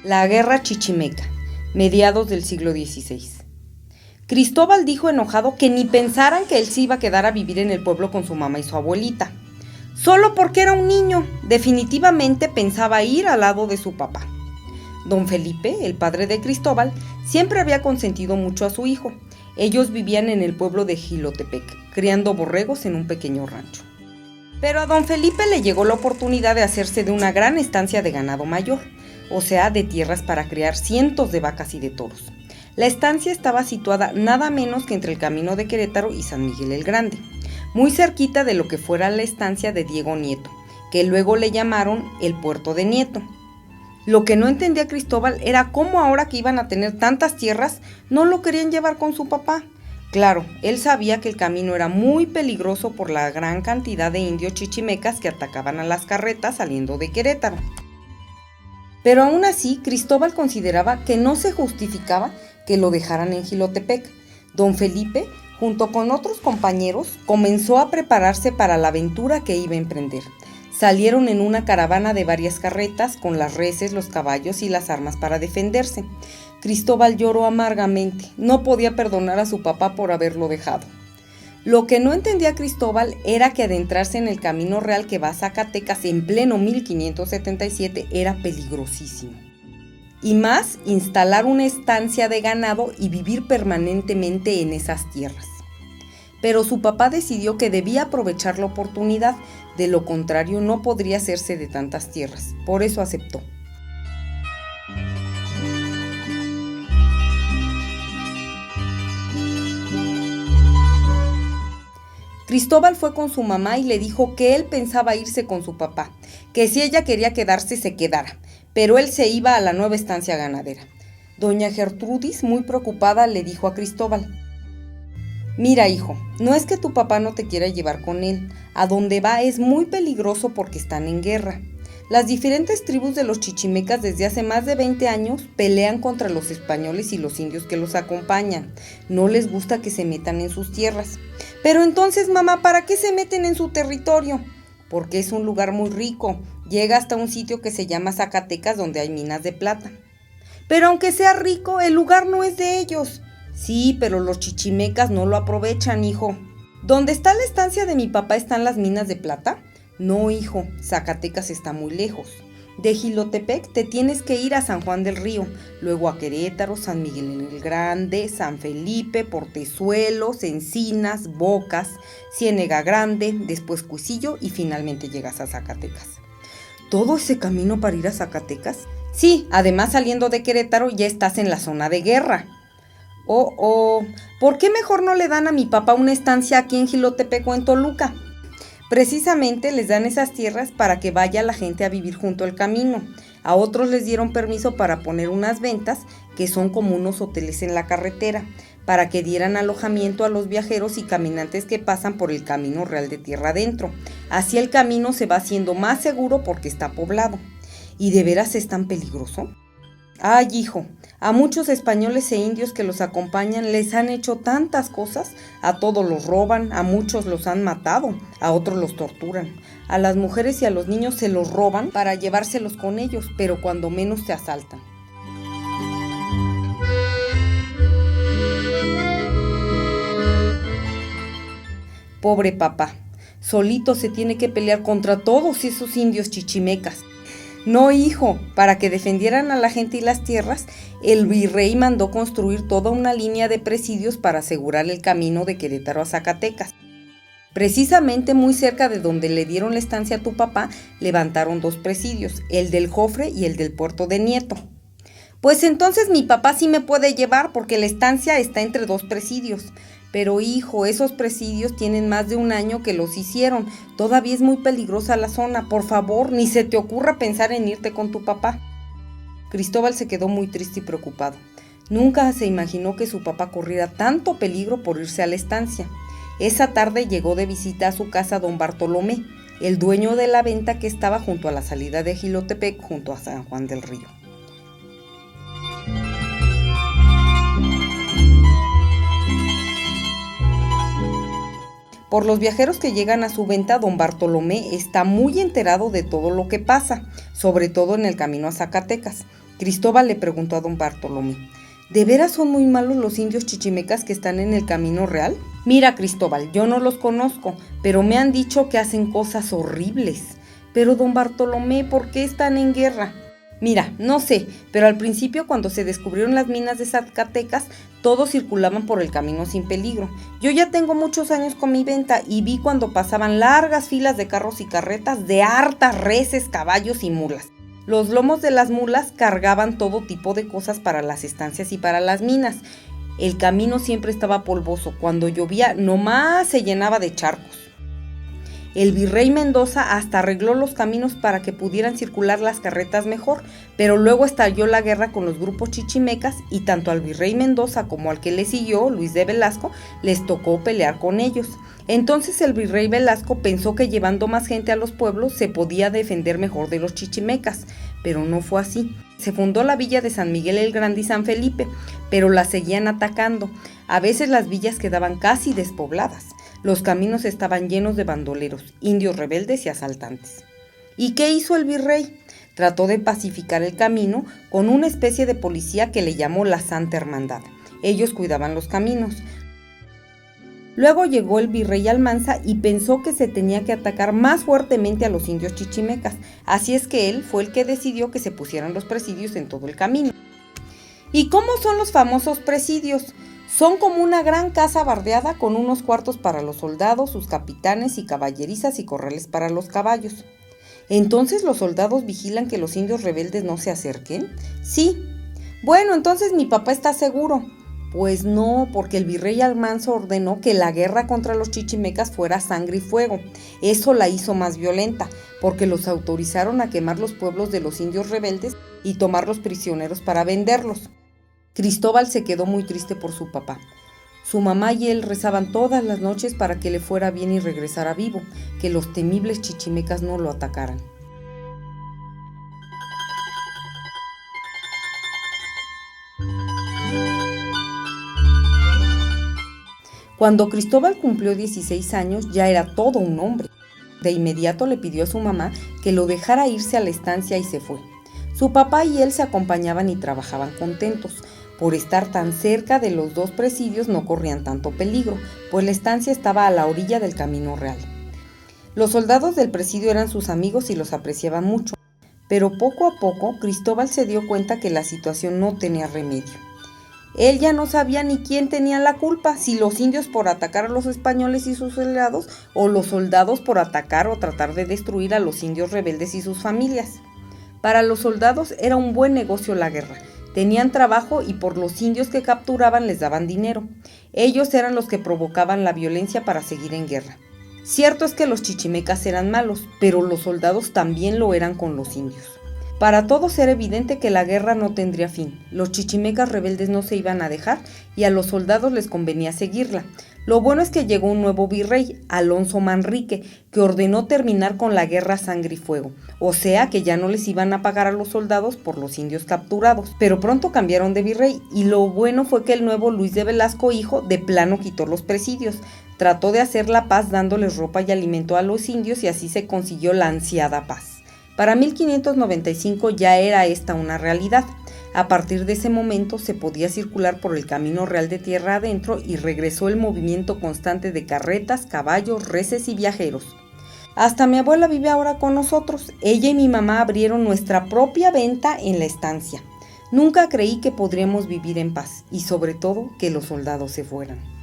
La Guerra Chichimeca, mediados del siglo XVI. Cristóbal dijo enojado que ni pensaran que él se iba a quedar a vivir en el pueblo con su mamá y su abuelita. Solo porque era un niño, definitivamente pensaba ir al lado de su papá. Don Felipe, el padre de Cristóbal, siempre había consentido mucho a su hijo. Ellos vivían en el pueblo de Jilotepec, criando borregos en un pequeño rancho. Pero a don Felipe le llegó la oportunidad de hacerse de una gran estancia de ganado mayor, o sea, de tierras para criar cientos de vacas y de toros. La estancia estaba situada nada menos que entre el camino de Querétaro y San Miguel el Grande, muy cerquita de lo que fuera la estancia de Diego Nieto, que luego le llamaron el Puerto de Nieto. Lo que no entendía Cristóbal era cómo ahora que iban a tener tantas tierras, no lo querían llevar con su papá. Claro, él sabía que el camino era muy peligroso por la gran cantidad de indios chichimecas que atacaban a las carretas saliendo de Querétaro. Pero aún así, Cristóbal consideraba que no se justificaba que lo dejaran en Jilotepec. Don Felipe, junto con otros compañeros, comenzó a prepararse para la aventura que iba a emprender. Salieron en una caravana de varias carretas con las reses, los caballos y las armas para defenderse. Cristóbal lloró amargamente, no podía perdonar a su papá por haberlo dejado. Lo que no entendía Cristóbal era que adentrarse en el camino real que va a Zacatecas en pleno 1577 era peligrosísimo. Y más, instalar una estancia de ganado y vivir permanentemente en esas tierras. Pero su papá decidió que debía aprovechar la oportunidad, de lo contrario no podría hacerse de tantas tierras, por eso aceptó. Cristóbal fue con su mamá y le dijo que él pensaba irse con su papá, que si ella quería quedarse, se quedara, pero él se iba a la nueva estancia ganadera. Doña Gertrudis, muy preocupada, le dijo a Cristóbal: «Mira, hijo, no es que tu papá no te quiera llevar con él, a donde va es muy peligroso porque están en guerra. Las diferentes tribus de los chichimecas desde hace más de 20 años pelean contra los españoles y los indios que los acompañan. No les gusta que se metan en sus tierras». «Pero entonces, mamá, ¿para qué se meten en su territorio?» «Porque es un lugar muy rico. Llega hasta un sitio que se llama Zacatecas, donde hay minas de plata». «Pero aunque sea rico, el lugar no es de ellos». «Sí, pero los chichimecas no lo aprovechan, hijo». «¿Dónde está la estancia de mi papá están las minas de plata?» «No, hijo, Zacatecas está muy lejos. De Jilotepec te tienes que ir a San Juan del Río, luego a Querétaro, San Miguel el Grande, San Felipe, Portezuelos, Encinas, Bocas, Ciénega Grande, después Cuisillo y finalmente llegas a Zacatecas». «¿Todo ese camino para ir a Zacatecas?» «Sí, además saliendo de Querétaro ya estás en la zona de guerra». ¿Por qué mejor no le dan a mi papá una estancia aquí en Jilotepec o en Toluca?» «Precisamente les dan esas tierras para que vaya la gente a vivir junto al camino. A otros les dieron permiso para poner unas ventas, que son como unos hoteles en la carretera, para que dieran alojamiento a los viajeros y caminantes que pasan por el camino real de tierra adentro. Así el camino se va haciendo más seguro porque está poblado». «¿Y de veras es tan peligroso?» «Ay, hijo, a muchos españoles e indios que los acompañan les han hecho tantas cosas. A todos los roban, a muchos los han matado, a otros los torturan. A las mujeres y a los niños se los roban para llevárselos con ellos, pero cuando menos te asaltan». Pobre papá, solito se tiene que pelear contra todos esos indios chichimecas. «No, hijo, para que defendieran a la gente y las tierras, el virrey mandó construir toda una línea de presidios para asegurar el camino de Querétaro a Zacatecas. Precisamente muy cerca de donde le dieron la estancia a tu papá, levantaron 2 presidios, el del Jofre y el del Puerto de Nieto». «Pues entonces mi papá sí me puede llevar porque la estancia está entre 2 presidios». «Pero hijo, esos presidios tienen más de un año que los hicieron. Todavía es muy peligrosa la zona. Por favor, ni se te ocurra pensar en irte con tu papá». Cristóbal se quedó muy triste y preocupado. Nunca se imaginó que su papá corriera tanto peligro por irse a la estancia. Esa tarde llegó de visita a su casa don Bartolomé, el dueño de la venta que estaba junto a la salida de Jilotepec, junto a San Juan del Río. Por los viajeros que llegan a su venta, don Bartolomé está muy enterado de todo lo que pasa, sobre todo en el camino a Zacatecas. Cristóbal le preguntó a don Bartolomé: ¿de veras son muy malos los indios chichimecas que están en el camino real? Mira, Cristóbal, yo no los conozco, pero me han dicho que hacen cosas horribles. Pero don Bartolomé, ¿por qué están en guerra? Mira, no sé, pero al principio cuando se descubrieron las minas de Zacatecas, todos circulaban por el camino sin peligro. Yo ya tengo muchos años con mi venta y vi cuando pasaban largas filas de carros y carretas de hartas reses, caballos y mulas. Los lomos de las mulas cargaban todo tipo de cosas para las estancias y para las minas. El camino siempre estaba polvoso, cuando llovía nomás se llenaba de charcos. El virrey Mendoza hasta arregló los caminos para que pudieran circular las carretas mejor, pero luego estalló la guerra con los grupos chichimecas y tanto al virrey Mendoza como al que le siguió, Luis de Velasco, les tocó pelear con ellos. Entonces el virrey Velasco pensó que llevando más gente a los pueblos se podía defender mejor de los chichimecas, pero no fue así. Se fundó la villa de San Miguel el Grande y San Felipe, pero la seguían atacando. A veces las villas quedaban casi despobladas. Los caminos estaban llenos de bandoleros, indios rebeldes y asaltantes. ¿Y qué hizo el virrey? Trató de pacificar el camino con una especie de policía que le llamó la Santa Hermandad. Ellos cuidaban los caminos. Luego llegó el virrey Almanza y pensó que se tenía que atacar más fuertemente a los indios chichimecas, así es que él fue el que decidió que se pusieran los presidios en todo el camino. ¿Y cómo son los famosos presidios? Son como una gran casa bardeada con unos cuartos para los soldados, sus capitanes y caballerizas y corrales para los caballos. ¿Entonces los soldados vigilan que los indios rebeldes no se acerquen? Sí. Bueno, entonces mi papá está seguro. Pues no, porque el virrey Almanza ordenó que la guerra contra los chichimecas fuera sangre y fuego. Eso la hizo más violenta, porque los autorizaron a quemar los pueblos de los indios rebeldes y tomarlos prisioneros para venderlos. Cristóbal se quedó muy triste por su papá. Su mamá y él rezaban todas las noches para que le fuera bien y regresara vivo, que los temibles chichimecas no lo atacaran. Cuando Cristóbal cumplió 16 años, ya era todo un hombre. De inmediato le pidió a su mamá que lo dejara irse a la estancia y se fue. Su papá y él se acompañaban y trabajaban contentos. Por estar tan cerca de los dos presidios no corrían tanto peligro, pues la estancia estaba a la orilla del camino real. Los soldados del presidio eran sus amigos y los apreciaban mucho, pero poco a poco Cristóbal se dio cuenta que la situación no tenía remedio. Él ya no sabía ni quién tenía la culpa, si los indios por atacar a los españoles y sus aliados, o los soldados por atacar o tratar de destruir a los indios rebeldes y sus familias. Para los soldados era un buen negocio la guerra. Tenían trabajo y por los indios que capturaban les daban dinero. Ellos eran los que provocaban la violencia para seguir en guerra. Cierto es que los chichimecas eran malos, pero los soldados también lo eran con los indios. Para todos era evidente que la guerra no tendría fin. Los chichimecas rebeldes no se iban a dejar y a los soldados les convenía seguirla. Lo bueno es que llegó un nuevo virrey, Alonso Manrique, que ordenó terminar con la guerra a sangre y fuego, o sea que ya no les iban a pagar a los soldados por los indios capturados. Pero pronto cambiaron de virrey y lo bueno fue que el nuevo Luis de Velasco, hijo, de plano quitó los presidios. Trató de hacer la paz dándoles ropa y alimento a los indios y así se consiguió la ansiada paz. Para 1595 ya era esta una realidad. A partir de ese momento se podía circular por el camino real de tierra adentro y regresó el movimiento constante de carretas, caballos, reses y viajeros. Hasta mi abuela vive ahora con nosotros. Ella y mi mamá abrieron nuestra propia venta en la estancia. Nunca creí que podríamos vivir en paz y sobre todo que los soldados se fueran.